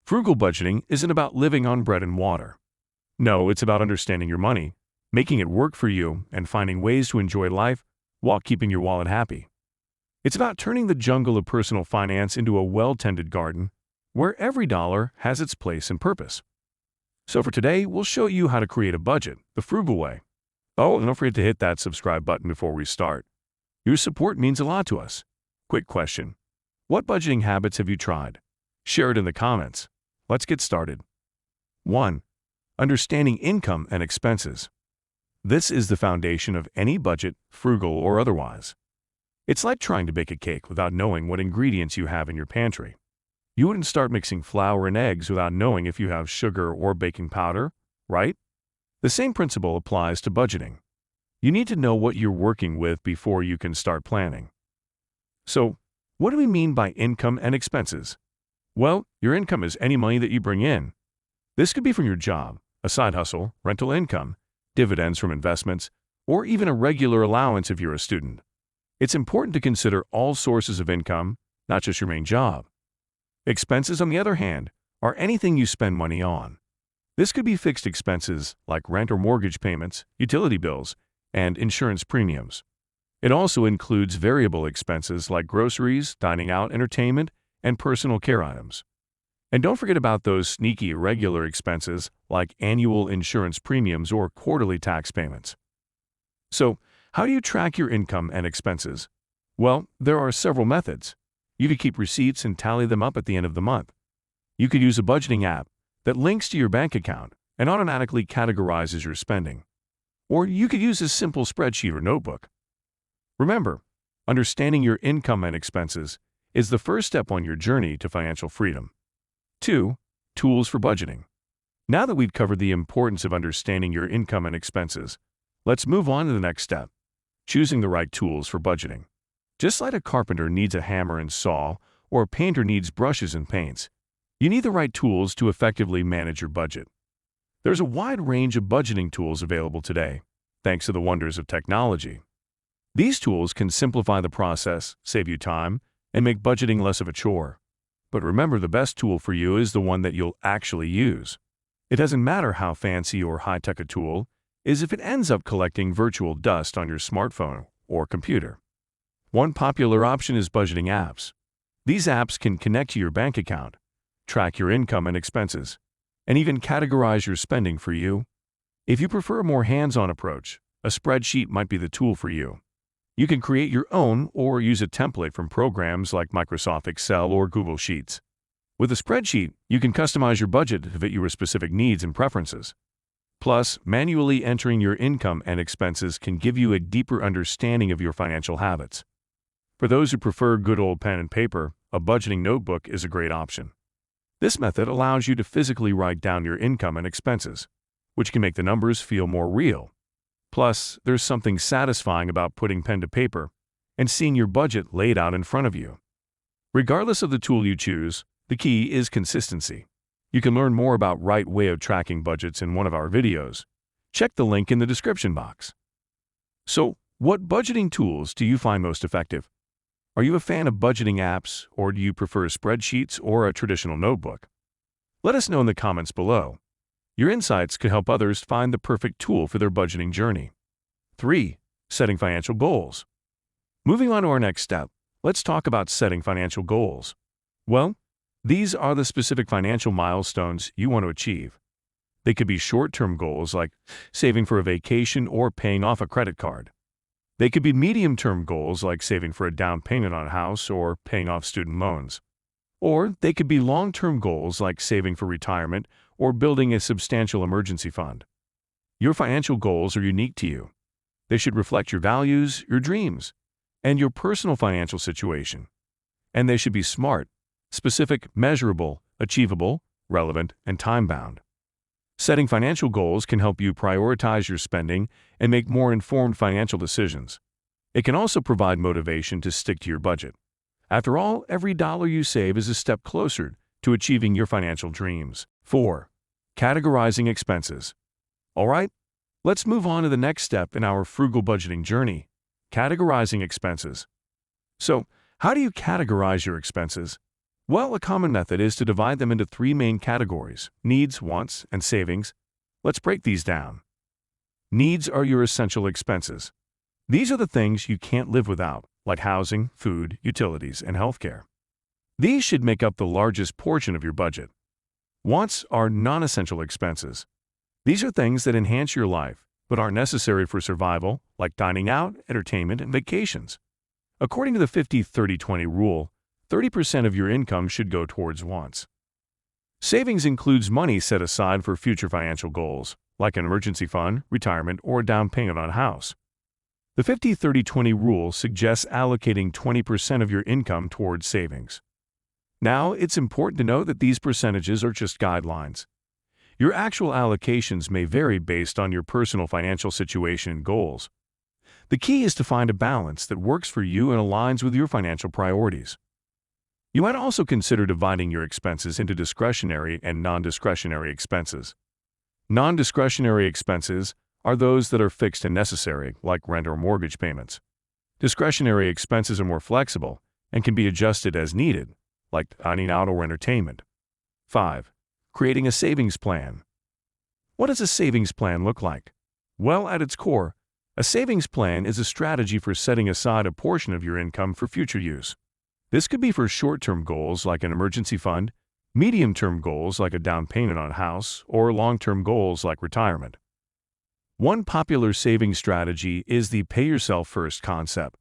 Frugal budgeting isn't about living on bread and water. No, it's about understanding your money, making it work for you, and finding ways to enjoy life while keeping your wallet happy. It's about turning the jungle of personal finance into a well-tended garden where every dollar has its place and purpose. So for today, we'll show you how to create a budget the frugal way. Oh, and don't forget to hit that subscribe button before we start. Your support means a lot to us. Quick question. What budgeting habits have you tried? Share it in the comments. Let's get started. 1. Understanding income and expenses. This is the foundation of any budget, frugal or otherwise. It's like trying to bake a cake without knowing what ingredients you have in your pantry. You wouldn't start mixing flour and eggs without knowing if you have sugar or baking powder, right? The same principle applies to budgeting. You need to know what you're working with before you can start planning. So, what do we mean by income and expenses? Well, your income is any money that you bring in. This could be from your job, a side hustle, rental income, dividends from investments, or even a regular allowance if you're a student. It's important to consider all sources of income, not just your main job. Expenses, on the other hand, are anything you spend money on. This could be fixed expenses like rent or mortgage payments, utility bills, and insurance premiums. It also includes variable expenses like groceries, dining out, entertainment, and personal care items. And don't forget about those sneaky irregular expenses like annual insurance premiums or quarterly tax payments. So, how do you track your income and expenses? Well, there are several methods. You could keep receipts and tally them up at the end of the month. You could use a budgeting app that links to your bank account and automatically categorizes your spending. Or you could use a simple spreadsheet or notebook. Remember, understanding your income and expenses is the first step on your journey to financial freedom. 2. Tools for budgeting. Now that we've covered the importance of understanding your income and expenses, let's move on to the next step, choosing the right tools for budgeting. Just like a carpenter needs a hammer and saw, or a painter needs brushes and paints, you need the right tools to effectively manage your budget. There's a wide range of budgeting tools available today, thanks to the wonders of technology. These tools can simplify the process, save you time, and make budgeting less of a chore. But remember, the best tool for you is the one that you'll actually use. It doesn't matter how fancy or high-tech a tool is if it ends up collecting virtual dust on your smartphone or computer. One popular option is budgeting apps. These apps can connect to your bank account, track your income and expenses, and even categorize your spending for you. If you prefer a more hands-on approach, a spreadsheet might be the tool for you. You can create your own or use a template from programs like Microsoft Excel or Google Sheets. With a spreadsheet, you can customize your budget to fit your specific needs and preferences. Plus, manually entering your income and expenses can give you a deeper understanding of your financial habits. For those who prefer good old pen and paper, a budgeting notebook is a great option. This method allows you to physically write down your income and expenses, which can make the numbers feel more real. Plus, there's something satisfying about putting pen to paper and seeing your budget laid out in front of you. Regardless of the tool you choose, the key is consistency. You can learn more about right way of tracking budgets in one of our videos. Check the link in the description box. So, what budgeting tools do you find most effective? Are you a fan of budgeting apps, or do you prefer spreadsheets or a traditional notebook? Let us know in the comments below. Your insights could help others find the perfect tool for their budgeting journey. 3. Setting financial goals. Moving on to our next step, let's talk about setting financial goals. Well, these are the specific financial milestones you want to achieve. They could be short-term goals like saving for a vacation or paying off a credit card. They could be medium-term goals like saving for a down payment on a house or paying off student loans. Or they could be long-term goals like saving for retirement or building a substantial emergency fund. Your financial goals are unique to you. They should reflect your values, your dreams, and your personal financial situation. And they should be smart, specific, measurable, achievable, relevant, and time-bound. Setting financial goals can help you prioritize your spending and make more informed financial decisions. It can also provide motivation to stick to your budget. After all, every dollar you save is a step closer to achieving your financial dreams. 4. Categorizing expenses. All right, let's move on to the next step in our frugal budgeting journey, categorizing expenses. So, how do you categorize your expenses? Well, a common method is to divide them into three main categories: needs, wants, and savings. Let's break these down. Needs are your essential expenses. These are the things you can't live without, like housing, food, utilities, and healthcare. These should make up the largest portion of your budget. Wants are non-essential expenses. These are things that enhance your life, but aren't necessary for survival, like dining out, entertainment, and vacations. According to the 50-30-20 rule, 30% of your income should go towards wants. Savings includes money set aside for future financial goals, like an emergency fund, retirement, or a down payment on a house. The 50-30-20 rule suggests allocating 20% of your income towards savings. Now, it's important to note that these percentages are just guidelines. Your actual allocations may vary based on your personal financial situation and goals. The key is to find a balance that works for you and aligns with your financial priorities. You might also consider dividing your expenses into discretionary and non-discretionary expenses. Non-discretionary expenses are those that are fixed and necessary, like rent or mortgage payments. Discretionary expenses are more flexible and can be adjusted as needed, like dining out or entertainment. 5. Creating a savings plan. What does a savings plan look like? Well, at its core, a savings plan is a strategy for setting aside a portion of your income for future use. This could be for short-term goals like an emergency fund, medium-term goals like a down payment on a house, or long-term goals like retirement. One popular saving strategy is the pay yourself first concept.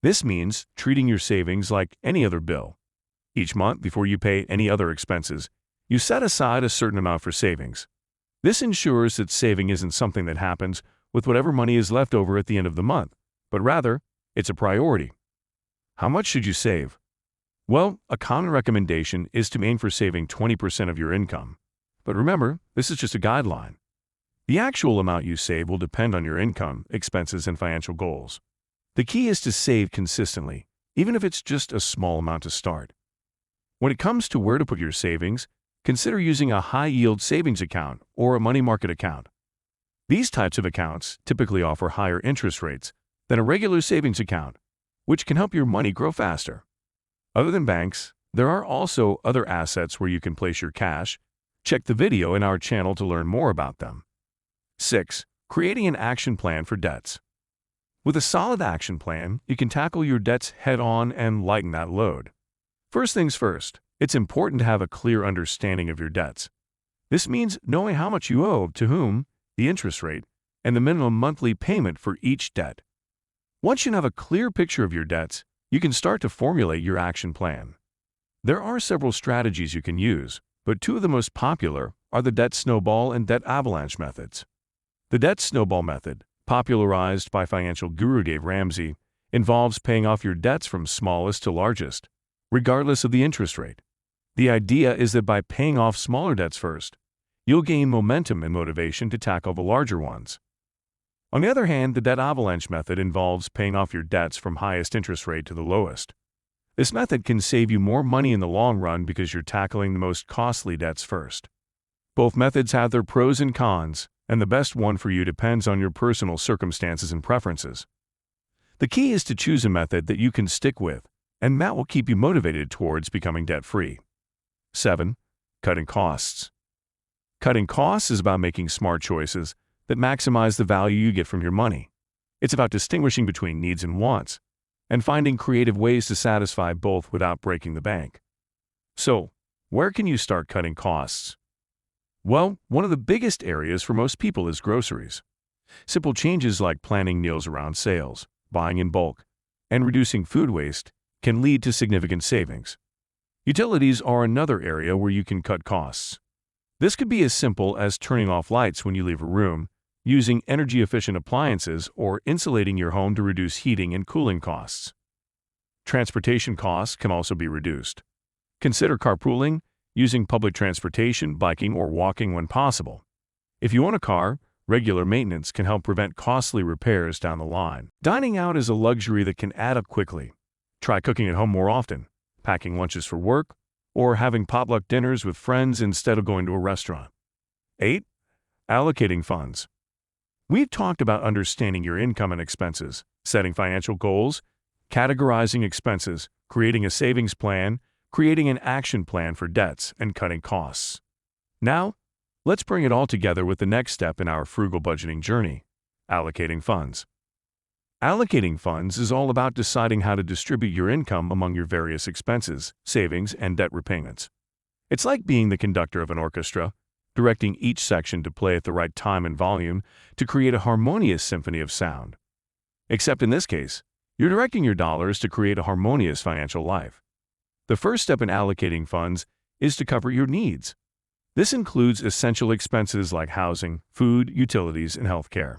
This means treating your savings like any other bill. Each month, before you pay any other expenses, you set aside a certain amount for savings. This ensures that saving isn't something that happens with whatever money is left over at the end of the month, but rather, it's a priority. How much should you save? Well, a common recommendation is to aim for saving 20% of your income. But remember, this is just a guideline. The actual amount you save will depend on your income, expenses, and financial goals. The key is to save consistently, even if it's just a small amount to start. When it comes to where to put your savings, consider using a high-yield savings account or a money market account. These types of accounts typically offer higher interest rates than a regular savings account, which can help your money grow faster. Other than banks, there are also other assets where you can place your cash. Check the video in our channel to learn more about them. 6. Creating an action plan for debts. With a solid action plan, you can tackle your debts head-on and lighten that load. First things first, it's important to have a clear understanding of your debts. This means knowing how much you owe to whom, the interest rate, and the minimum monthly payment for each debt. Once you have a clear picture of your debts, you can start to formulate your action plan. There are several strategies you can use, but two of the most popular are the debt snowball and debt avalanche methods. The debt snowball method, popularized by financial guru Dave Ramsey, involves paying off your debts from smallest to largest, regardless of the interest rate. The idea is that by paying off smaller debts first, you'll gain momentum and motivation to tackle the larger ones. On the other hand, the debt avalanche method involves paying off your debts from highest interest rate to the lowest. This method can save you more money in the long run because you're tackling the most costly debts first. Both methods have their pros and cons, and the best one for you depends on your personal circumstances and preferences. The key is to choose a method that you can stick with, and that will keep you motivated towards becoming debt-free. 7. Cutting costs. Cutting costs is about making smart choices that maximize the value you get from your money. It's about distinguishing between needs and wants, and finding creative ways to satisfy both without breaking the bank. So, where can you start cutting costs? Well, one of the biggest areas for most people is groceries. Simple changes like planning meals around sales, buying in bulk, and reducing food waste can lead to significant savings. Utilities are another area where you can cut costs. This could be as simple as turning off lights when you leave a room, using energy-efficient appliances, or insulating your home to reduce heating and cooling costs. Transportation costs can also be reduced. Consider carpooling, using public transportation, biking, or walking when possible. If you own a car, regular maintenance can help prevent costly repairs down the line. Dining out is a luxury that can add up quickly. Try cooking at home more often, packing lunches for work, or having potluck dinners with friends instead of going to a restaurant. 8. Allocating funds. We've talked about understanding your income and expenses, setting financial goals, categorizing expenses, creating a savings plan, creating an action plan for debts, and cutting costs. Now, let's bring it all together with the next step in our frugal budgeting journey: allocating funds. Allocating funds is all about deciding how to distribute your income among your various expenses, savings, and debt repayments. It's like being the conductor of an orchestra, directing each section to play at the right time and volume to create a harmonious symphony of sound. Except in this case, you're directing your dollars to create a harmonious financial life. The first step in allocating funds is to cover your needs. This includes essential expenses like housing, food, utilities, and healthcare.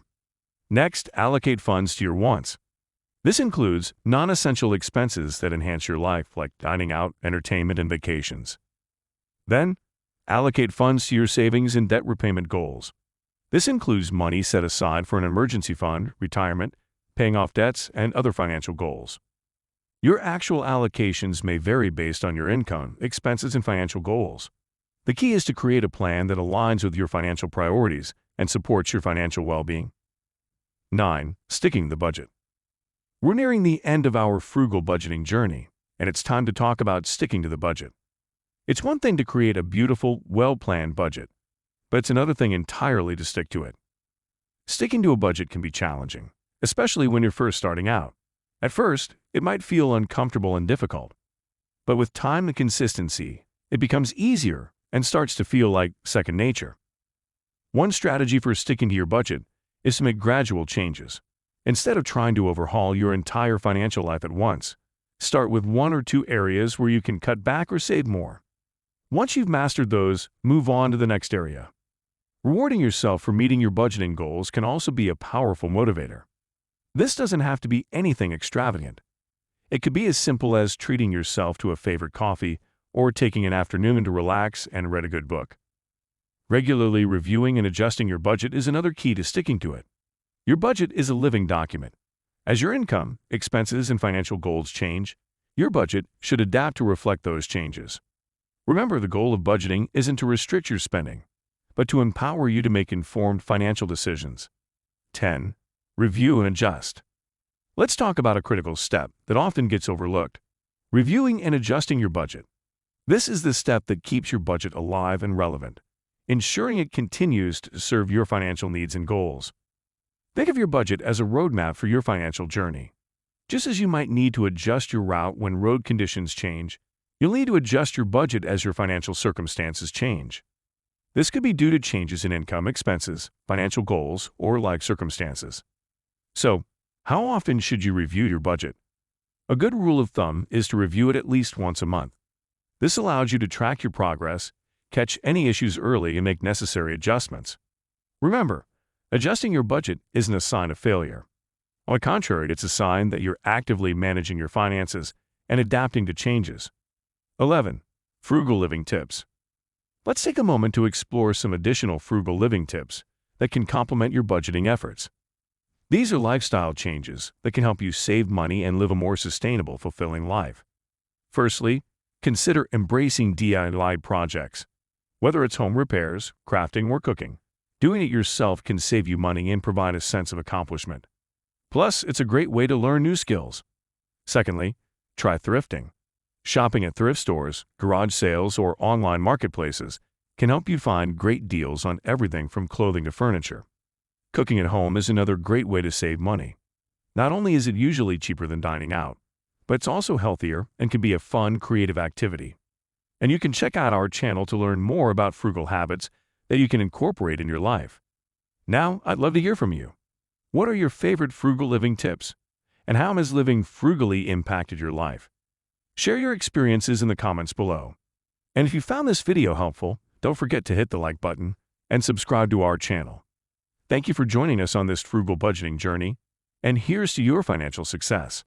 Next, allocate funds to your wants. This includes non-essential expenses that enhance your life, like dining out, entertainment, and vacations. Then, allocate funds to your savings and debt repayment goals. This includes money set aside for an emergency fund, retirement, paying off debts, and other financial goals. Your actual allocations may vary based on your income, expenses, and financial goals. The key is to create a plan that aligns with your financial priorities and supports your financial well-being. 9. Sticking to the budget. We're nearing the end of our frugal budgeting journey, and it's time to talk about sticking to the budget. It's one thing to create a beautiful, well-planned budget, but it's another thing entirely to stick to it. Sticking to a budget can be challenging, especially when you're first starting out. At first, it might feel uncomfortable and difficult, but with time and consistency, it becomes easier and starts to feel like second nature. One strategy for sticking to your budget is to make gradual changes. Instead of trying to overhaul your entire financial life at once, start with one or two areas where you can cut back or save more. Once you've mastered those, move on to the next area. Rewarding yourself for meeting your budgeting goals can also be a powerful motivator. This doesn't have to be anything extravagant. It could be as simple as treating yourself to a favorite coffee or taking an afternoon to relax and read a good book. Regularly reviewing and adjusting your budget is another key to sticking to it. Your budget is a living document. As your income, expenses, and financial goals change, your budget should adapt to reflect those changes. Remember, the goal of budgeting isn't to restrict your spending, but to empower you to make informed financial decisions. 10. Review and adjust. Let's talk about a critical step that often gets overlooked: reviewing and adjusting your budget. This is the step that keeps your budget alive and relevant, ensuring it continues to serve your financial needs and goals. Think of your budget as a roadmap for your financial journey. Just as you might need to adjust your route when road conditions change, you'll need to adjust your budget as your financial circumstances change. This could be due to changes in income, expenses, financial goals, or life circumstances. So, how often should you review your budget? A good rule of thumb is to review it at least once a month. This allows you to track your progress, catch any issues early, and make necessary adjustments. Remember, adjusting your budget isn't a sign of failure. On the contrary, it's a sign that you're actively managing your finances and adapting to changes. 11. Frugal living tips. Let's take a moment to explore some additional frugal living tips that can complement your budgeting efforts. These are lifestyle changes that can help you save money and live a more sustainable, fulfilling life. Firstly, consider embracing DIY projects. Whether it's home repairs, crafting, or cooking, doing it yourself can save you money and provide a sense of accomplishment. Plus, it's a great way to learn new skills. Secondly, try thrifting. Shopping at thrift stores, garage sales, or online marketplaces can help you find great deals on everything from clothing to furniture. Cooking at home is another great way to save money. Not only is it usually cheaper than dining out, but it's also healthier and can be a fun, creative activity. And you can check out our channel to learn more about frugal habits that you can incorporate in your life. Now, I'd love to hear from you. What are your favorite frugal living tips? And how has living frugally impacted your life? Share your experiences in the comments below. And if you found this video helpful, don't forget to hit the like button and subscribe to our channel. Thank you for joining us on this frugal budgeting journey, and here's to your financial success.